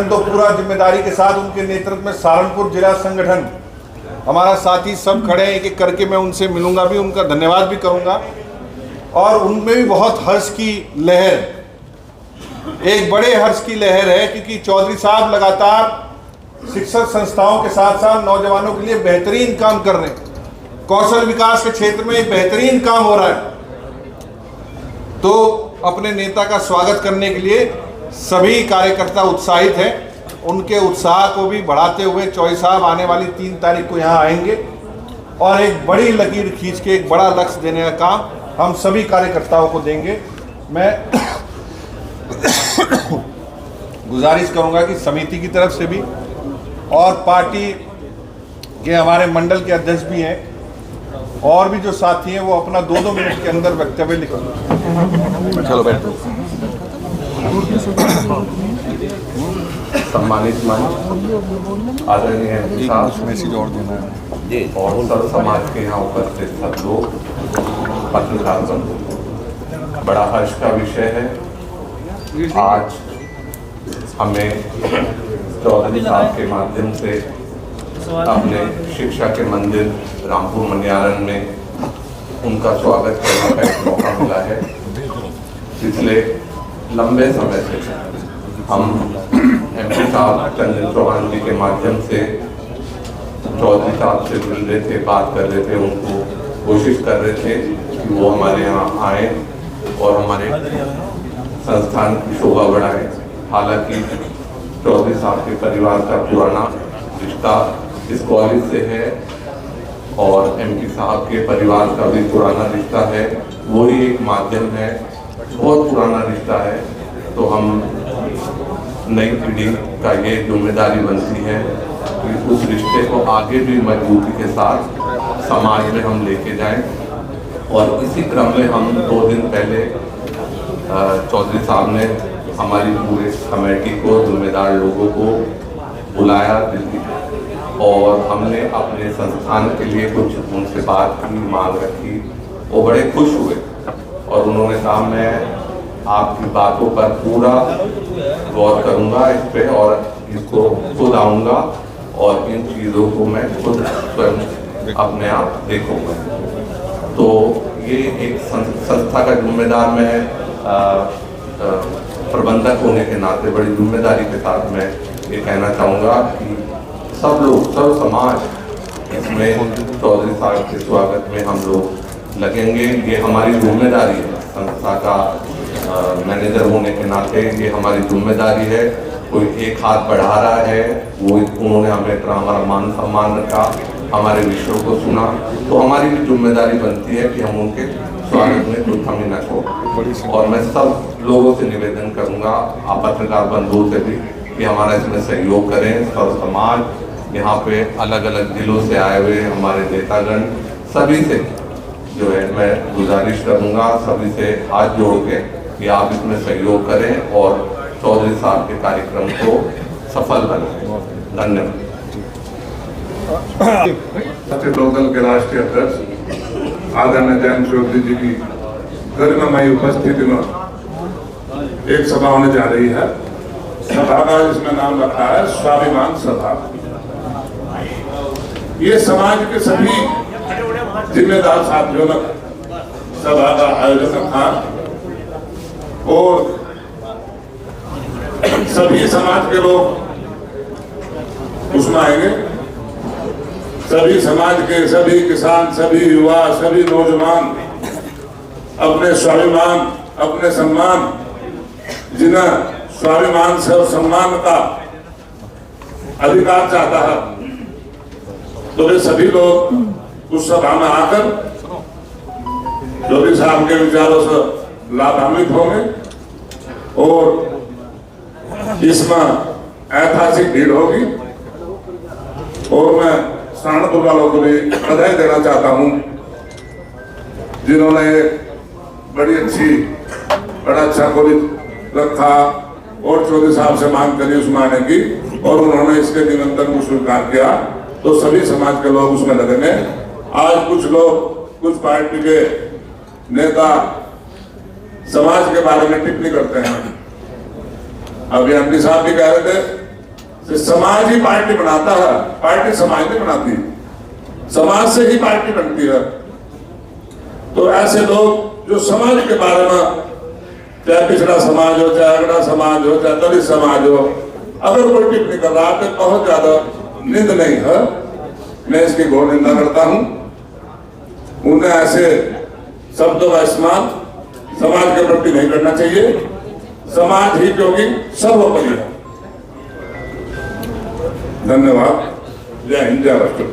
संगठन तो पूरा जिम्मेदारी के साथ उनके नेतृत्व में सहारनपुर जिला संगठन हमारा साथी सब खड़े हैं, एक एक करके मैं उनसे मिलूंगा भी, उनका धन्यवाद भी करूंगा। और उनमें भी बहुत हर्ष की लहर, एक बड़े हर्ष की लहर है, क्योंकि चौधरी साहब लगातार शिक्षक संस्थाओं के साथ साथ नौजवानों के लिए बेहतरीन काम कर रहे हैं। कौशल विकास के क्षेत्र में एक बेहतरीन काम हो रहा है। तो अपने नेता का स्वागत करने के लिए सभी कार्यकर्ता उत्साहित हैं। उनके उत्साह को भी बढ़ाते हुए चौधरी साहब आने वाली 3 तारीख को यहाँ आएंगे और एक बड़ी लकीर खींच के एक बड़ा लक्ष्य देने का काम हम सभी कार्यकर्ताओं को देंगे। मैं गुजारिश करूंगा कि समिति की तरफ से भी और पार्टी के हमारे मंडल के अध्यक्ष भी हैं और भी जो साथी हैं वो अपना 2-2 मिनट के अंदर वक्तव्य लिखें। चलो बैठो। सम्मानित मंच, आदरणीय मैसेज और देना है और सर्व समाज के यहाँ उपस्थित सब लोग, पत्रकार बंधु, बड़ा हर्ष का विषय है। आज हमें चौधरी साहब के माध्यम से अपने शिक्षा के मंदिर रामपुर मनियारन में उनका स्वागत करने का एक मौका मिला है। पिछले लंबे समय से हम MP साहब चंदन चौहान जी के माध्यम से चौधरी साहब से मिल रहे थे, बात कर रहे थे, उनको कोशिश कर रहे थे कि वो हमारे यहाँ आए और हमारे संस्थान की शोभा बढ़ाएं। हालांकि चौधरी साहब के परिवार का पुराना रिश्ता इस कॉलेज से है और MP साहब के परिवार का भी पुराना रिश्ता है, वही एक माध्यम है, बहुत पुराना रिश्ता है। तो हम नई पीढ़ी का ये जिम्मेदारी बनती है कि उस रिश्ते को आगे भी मजबूती के साथ समाज में हम लेके जाएं। और इसी क्रम में हम 2 दिन पहले चौधरी साहब ने हमारी पूरे कमेटी को, जिम्मेदार लोगों को बुलाया दिल्ली और हमने अपने संस्थान के लिए कुछ उनसे बात की, मांग रखी। वो बड़े खुश हुए और उन्होंने कहा मैं आपकी बातों पर पूरा गौर करूंगा इस पे और इसको खुद आऊँगा और इन चीज़ों को मैं खुद स्वयं अपने आप देखूंगा। तो ये एक संस्था का जिम्मेदार मैं प्रबंधक होने के नाते बड़ी जिम्मेदारी के साथ मैं ये कहना चाहूँगा कि सब लोग, सब समाज इसमें चौधरी साहब के स्वागत में हम लोग लगेंगे। ये हमारी जिम्मेदारी है, संस्था का मैनेजर होने के नाते ये हमारी जिम्मेदारी है। कोई एक हाथ बढ़ा रहा है, वो उन्होंने हमें हमारा मान सम्मान रखा, हमारे विषयों को सुना, तो हमारी भी जिम्मेदारी बनती है कि हम उनके स्वागत में कोई कमी न हो। और मैं सब लोगों से निवेदन करूंगा, आप पत्रकार बंधुओं से भी, कि हमारा इसमें सहयोग करें। सर्व समाज यहाँ पे अलग अलग जिलों से आए हुए हमारे नेतागण, सभी से जो है मैं गुजारिश करूंगा, सभी से हाथ जोड़ के कि आप इसमें सहयोग करें और चौधरी साहब के कार्यक्रम को सफल बनाएं। धन्यवाद। लोकल के राष्ट्रीय अध्यक्ष आदरणीय जयंत चौधरी जी की गरिमामयी उपस्थिति में एक सभा होने जा रही है। सभा का इसमें नाम रखा है स्वाभिमान सभा। ये समाज के सभी जिम्मेदार साथियों ने सभा का आयोजन रखा और सभी समाज के लोग उसमें आएंगे। सभी समाज के, सभी किसान, सभी युवा, सभी नौजवान अपने स्वाभिमान, अपने सम्मान, जिन्हें स्वाभिमान से और सम्मान का अधिकार चाहता है, तो वे सभी लोग उस सभा में आकर चौधरी साहब के विचारों से लाभान्वित होंगे और इसमें ऐतिहासिक भीड़ होगी। और मैं सहारनपुर वालों को भी बधाई देना चाहता हूं, जिन्होंने बड़ा अच्छा कॉलेज रखा और चौधरी साहब से मांग करी उसमें आने की और उन्होंने इसके निमंत्रण को स्वीकार किया। तो सभी समाज के लोग उसमें लगेंगे। आज कुछ लोग, कुछ पार्टी के नेता समाज के बारे में टिप्पणी करते हैं। अभी MP साहब भी कह रहे थे से समाज ही पार्टी बनाता है, पार्टी समाज नहीं बनाती, समाज से ही पार्टी बनती है। तो ऐसे लोग जो समाज के बारे में, चाहे पिछड़ा समाज हो, चाहे अगड़ा समाज हो, चाहे दलित समाज हो, अगर कोई टिप्पणी कर रहा है तो बहुत ज्यादा निंद नहीं है, मैं इसकी घोर निंदा करता हूं। उन्हें ऐसे शब्दों का इस्तेमाल समाज के प्रति नहीं करना चाहिए। समाज ही क्योंकि सर्वोपरि है। धन्यवाद। जय हिंद, जय राष्ट्र।